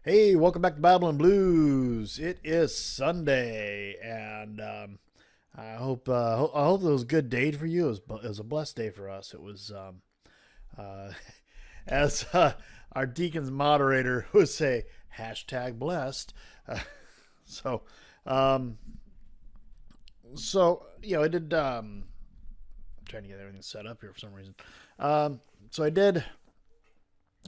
Hey, welcome back to Babylon Blues. It is Sunday, and I hope it was a good day for you. It was a blessed day for us. It was uh, as our deacon's moderator would say, hashtag blessed. Uh, so, um, I did. Trying to get everything set up here for some reason. Um, so I did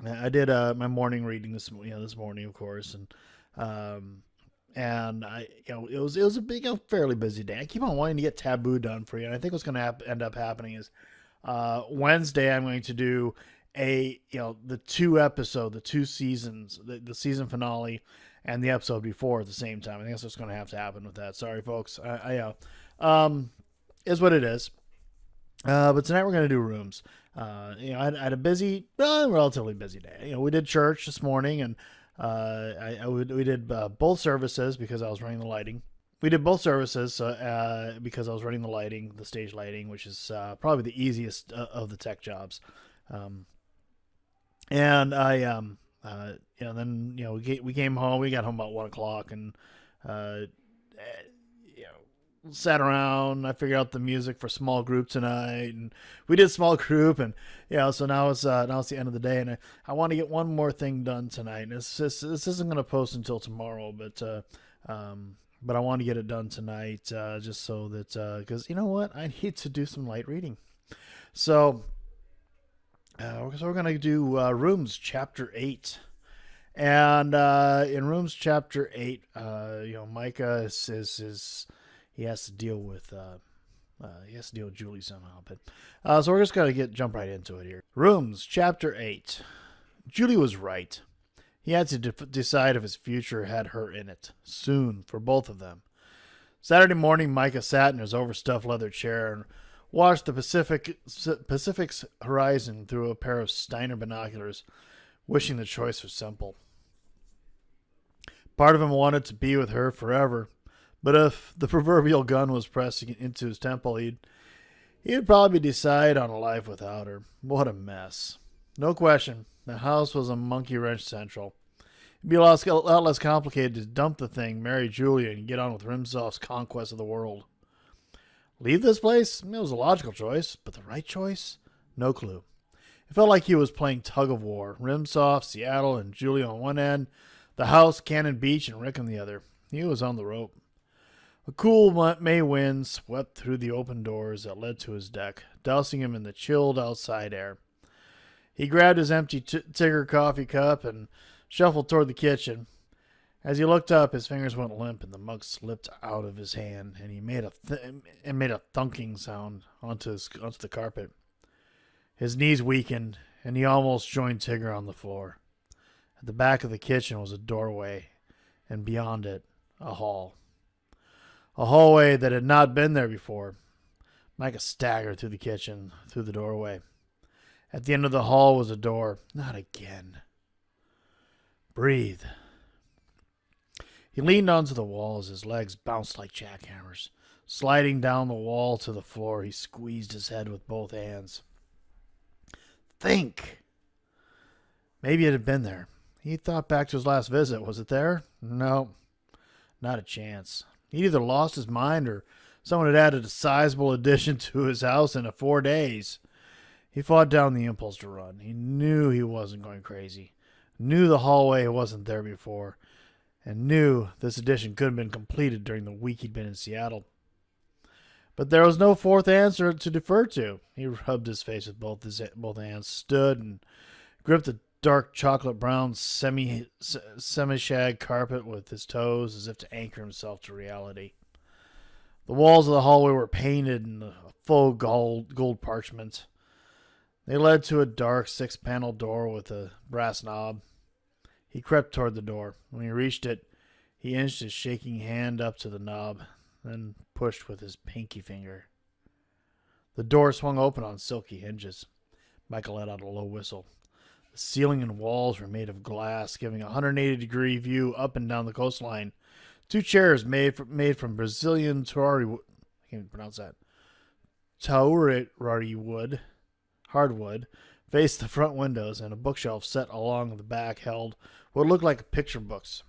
my morning reading this morning, of course, um, and it was a fairly busy day. I keep on wanting to get Taboo done for you, and I think what's going to end up happening is Wednesday I'm going to do the two seasons, the season finale, and the episode before at the same time. I think that's what's going to have to happen with that. Sorry, folks. Is what it is. But tonight we're going to do rooms. I had a relatively busy day. We did church this morning, and we did both services because I was running the lighting. We did both services because I was running the lighting, the stage lighting, which is probably the easiest of the tech jobs. Um, and I, then we came home. We got home about 1 o'clock, and uh, sat around. I figured out the music for small group tonight, and we did small group, and so now it's the end of the day, and I want to get one more thing done tonight. And this isn't going to post until tomorrow, but I want to get it done tonight, just so that because you know what, I need to do some light reading. So we're going to do Rooms Chapter 8. And in Rooms Chapter 8, Micah is he has to deal with Julie somehow. But so we're just gonna jump right into it here. Rooms Chapter 8. Julie was right. He had to decide if his future had her in it soon for both of them. Saturday morning, Micah sat in his overstuffed leather chair and watched the Pacific's horizon through a pair of Steiner binoculars, wishing the choice was simple. Part of him wanted to be with her forever, but if the proverbial gun was pressing into his temple, he'd probably decide on a life without her. What a mess. No question, the house was a monkey wrench central. It'd be a lot less complicated to dump the thing, marry Julia, and get on with Rimsoff's conquest of the world. Leave this place? It was a logical choice, but the right choice? No clue. It felt like he was playing tug of war. Rimsoff, Seattle, and Julia on one end, the house, Cannon Beach, and Rick on the other. He was on the rope. A cool May wind swept through the open doors that led to his deck, dousing him in the chilled outside air. He grabbed his empty Tigger coffee cup and shuffled toward the kitchen. As he looked up, his fingers went limp and the mug slipped out of his hand, and he made a thunking sound onto the carpet. His knees weakened, and he almost joined Tigger on the floor. At the back of the kitchen was a doorway, and beyond it, a hall. A hallway that had not been there before. Micah staggered through the kitchen, through the doorway. At the end of the hall was a door. Not again. Breathe. He leaned onto the wall as his legs bounced like jackhammers. Sliding down the wall to the floor, he squeezed his head with both hands. Think. Maybe it had been there. He thought back to his last visit. Was it there? No. Not a chance. He'd either lost his mind or someone had added a sizable addition to his house in 4 days. He fought down the impulse to run. He knew he wasn't going crazy. Knew the hallway wasn't there before. And knew this addition could have been completed during the week he'd been in Seattle. But there was no fourth answer to defer to. He rubbed his face with both hands, stood and gripped the dark chocolate brown semi-shag carpet with his toes as if to anchor himself to reality. The walls of the hallway were painted in a faux gold parchment. They led to a dark 6-panel door with a brass knob. He crept toward the door. When he reached it, he inched his shaking hand up to the knob, then pushed with his pinky finger. The door swung open on silky hinges. Michael let out a low whistle. The ceiling and walls were made of glass, giving a 180-degree view up and down the coastline. 2 chairs made from Brazilian Tauri wood. I can't even pronounce that. Tauri wood, hardwood, faced the front windows, and a bookshelf set along the back held what looked like picture books.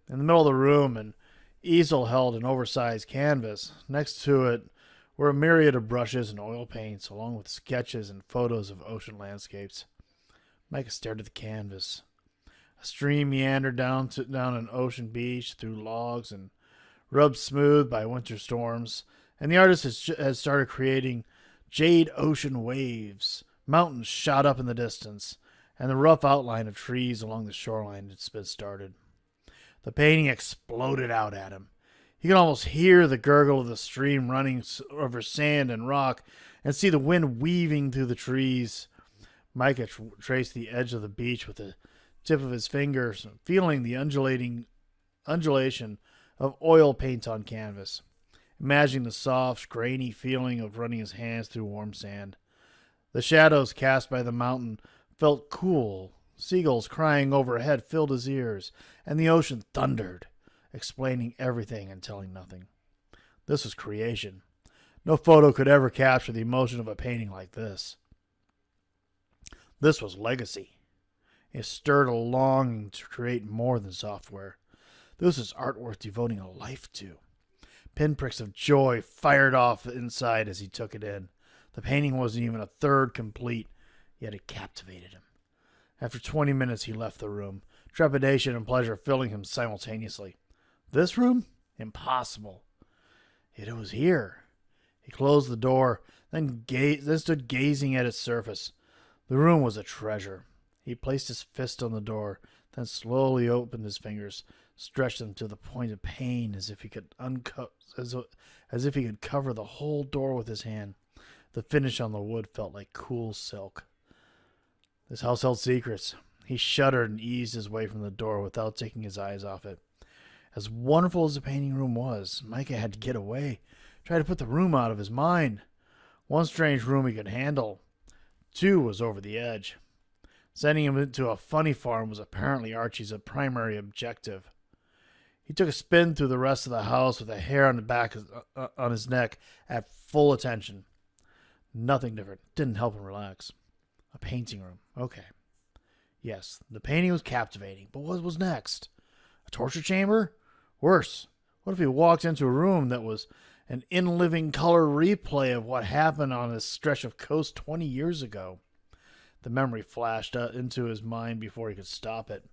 In the middle of the room, an easel held an oversized canvas. Next to it were a myriad of brushes and oil paints, along with sketches and photos of ocean landscapes. Micah stared at the canvas. A stream meandered down an ocean beach through logs and rubbed smooth by winter storms, and the artist has started creating jade ocean waves. Mountains shot up in the distance, and the rough outline of trees along the shoreline had been started. The painting exploded out at him. He could almost hear the gurgle of the stream running over sand and rock and see the wind weaving through the trees. Micah traced the edge of the beach with the tip of his fingers, feeling the undulation of oil paint on canvas, imagining the soft, grainy feeling of running his hands through warm sand. The shadows cast by the mountain felt cool. Seagulls crying overhead filled his ears, and the ocean thundered, explaining everything and telling nothing. This was creation. No photo could ever capture the emotion of a painting like this. This was legacy. It stirred a longing to create more than software. This was art worth devoting a life to. Pinpricks of joy fired off inside as he took it in. The painting wasn't even a third complete, yet it captivated him. After 20 minutes, he left the room, trepidation and pleasure filling him simultaneously. This room? Impossible. Yet it was here. He closed the door, then stood gazing at its surface. The room was a treasure. He placed his fist on the door, then slowly opened his fingers, stretched them to the point of pain as if he could cover the whole door with his hand. The finish on the wood felt like cool silk. This house held secrets. He shuddered and eased his way from the door without taking his eyes off it. As wonderful as the painting room was, Micah had to get away, try to put the room out of his mind. One strange room he could handle. Two was over the edge. Sending him into a funny farm was apparently Archie's primary objective. He took a spin through the rest of the house with a hair on the back on his neck at full attention. Nothing different. Didn't help him relax. A painting room. Okay. Yes, the painting was captivating, but what was next? A torture chamber? Worse. What if he walked into a room that was an in-living color replay of what happened on this stretch of coast 20 years ago? The memory flashed into his mind before he could stop it.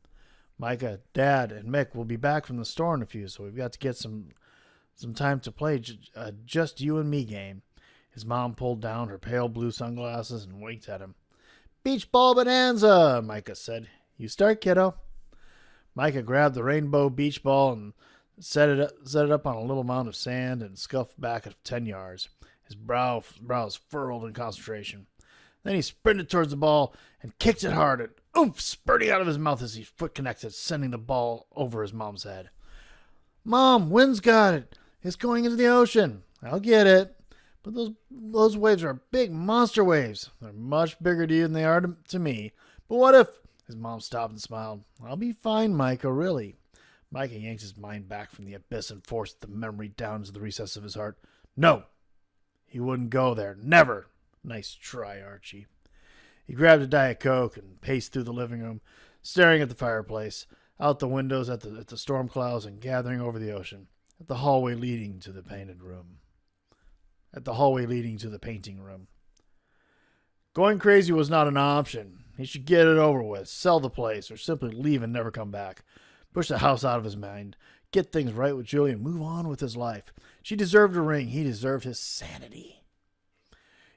Micah, Dad, and Mick will be back from the store in a few, so we've got to get some time to play just you and me game. His mom pulled down her pale blue sunglasses and winked at him. Beach ball bonanza, Micah said. You start, kiddo. Micah grabbed the rainbow beach ball and set it up on a little mound of sand and scuffed back at 10 yards. His brows furrowed in concentration. Then he sprinted towards the ball and kicked it hard, and oomph spurting out of his mouth as his foot connected, sending the ball over his mom's head. Mom, wind's got it. It's going into the ocean. I'll get it. But those waves are big monster waves. They're much bigger to you than they are to me. But what if... His mom stopped and smiled. I'll be fine, Micah, really. Micah yanked his mind back from the abyss and forced the memory down into the recess of his heart. No. He wouldn't go there. Never. Nice try, Archie. He grabbed a Diet Coke and paced through the living room, staring at the fireplace, out the windows at the storm clouds and gathering over the ocean, at the hallway leading to the painting room. Going crazy was not an option. He should get it over with, sell the place, or simply leave and never come back. Push the house out of his mind, get things right with Julie, and move on with his life. She deserved a ring. He deserved his sanity.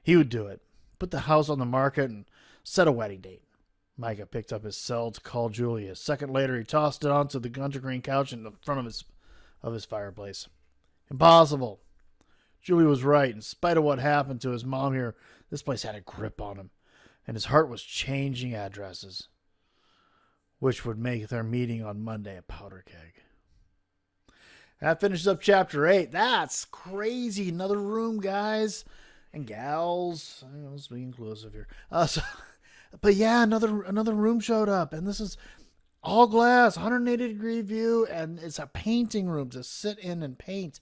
He would do it. Put the house on the market and set a wedding date. Micah picked up his cell to call Julie. A second later, he tossed it onto the hunter-green couch in the front of his fireplace. Impossible. Julie was right. In spite of what happened to his mom here, this place had a grip on him, and his heart was changing addresses, which would make their meeting on Monday a powder keg. That finishes up Chapter 8. That's crazy. Another room, guys and gals. I was being inclusive here. But yeah, another room showed up, and this is all glass, 180-degree view, and it's a painting room to sit in and paint.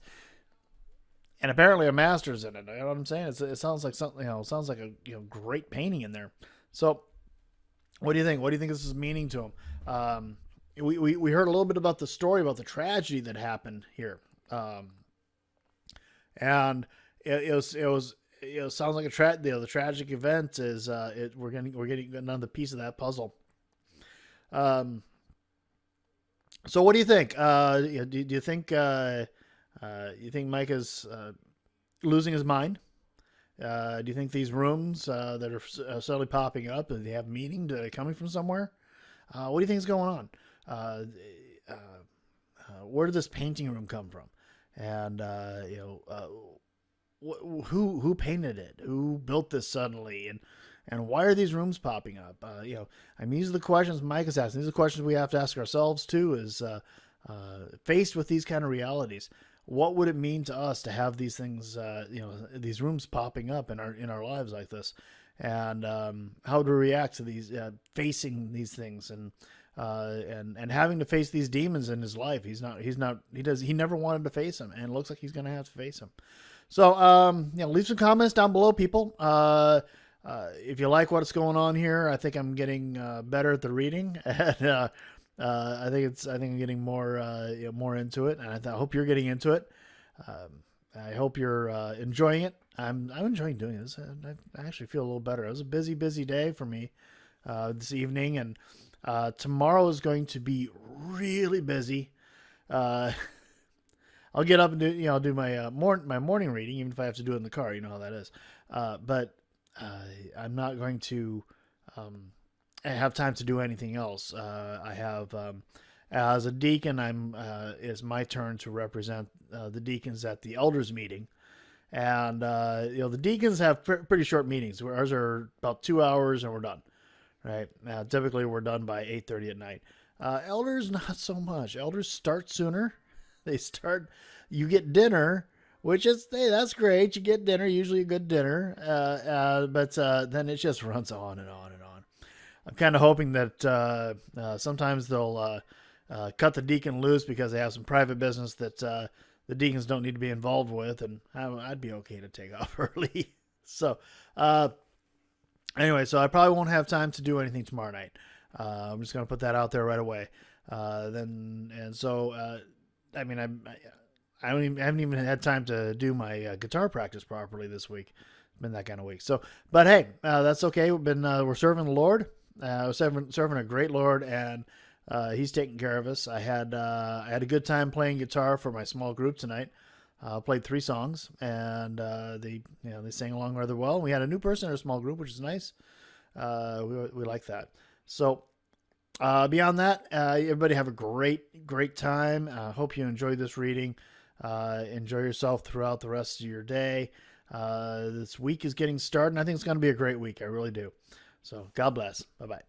And apparently a master's in it. You know what I'm saying? It sounds like something. It sounds like a great painting in there. So, what do you think? What do you think this is meaning to him? We heard a little bit about the story about the tragedy that happened here, and it sounds like the tragic event is we're getting another piece of that puzzle. So what do you think? Do you think Micah's losing his mind? Do you think these rooms that are suddenly popping up, they have meaning? Coming from somewhere? What do you think is going on? Where did this painting room come from? And who painted it? Who built this suddenly? And why are these rooms popping up? These are the questions Mike is asking. These are the questions we have to ask ourselves too. Is faced with these kind of realities, what would it mean to us to have these things, these rooms popping up in our lives like this, and how to react to these, facing these things, and having to face these demons in his life. He never wanted to face them, and it looks like he's going to have to face them. So, leave some comments down below, people. If you like what's going on here, I think I'm getting better at the reading, and I think I'm getting more into it, and I hope you're getting into it. I hope you're enjoying it. I'm enjoying doing this. I actually feel a little better. It was a busy day for me this evening, and tomorrow is going to be really busy. I'll get up and do my morning reading, even if I have to do it in the car. You know how that is. But I'm not going to have time to do anything else. I have, as a deacon, it's my turn to represent the deacons at the elders meeting, and the deacons have pretty short meetings. Ours are about 2 hours, and we're done. Right? Typically, we're done by 8:30 at night. Elders, not so much. Elders start sooner. You get dinner, which is, hey, that's great. You get dinner, usually a good dinner, but then it just runs on and on and on. I'm kind of hoping that sometimes they'll cut the deacon loose because they have some private business that the deacons don't need to be involved with, and I'd be okay to take off early. So anyway, so I probably won't have time to do anything tomorrow night. I'm just going to put that out there right away. I haven't even had time to do my guitar practice properly this week. It's been that kind of week. So, but hey, that's okay. We're serving the Lord. We're serving a great Lord, and He's taking care of us. I had a good time playing guitar for my small group tonight. Played 3 songs, and they sang along rather well. We had a new person in our small group, which is nice. We like that. So. Beyond that, everybody have a great time. Hope you enjoyed this reading. Enjoy yourself throughout the rest of your day. This week is getting started, and I think it's going to be a great week. I really do. So God bless. Bye-bye.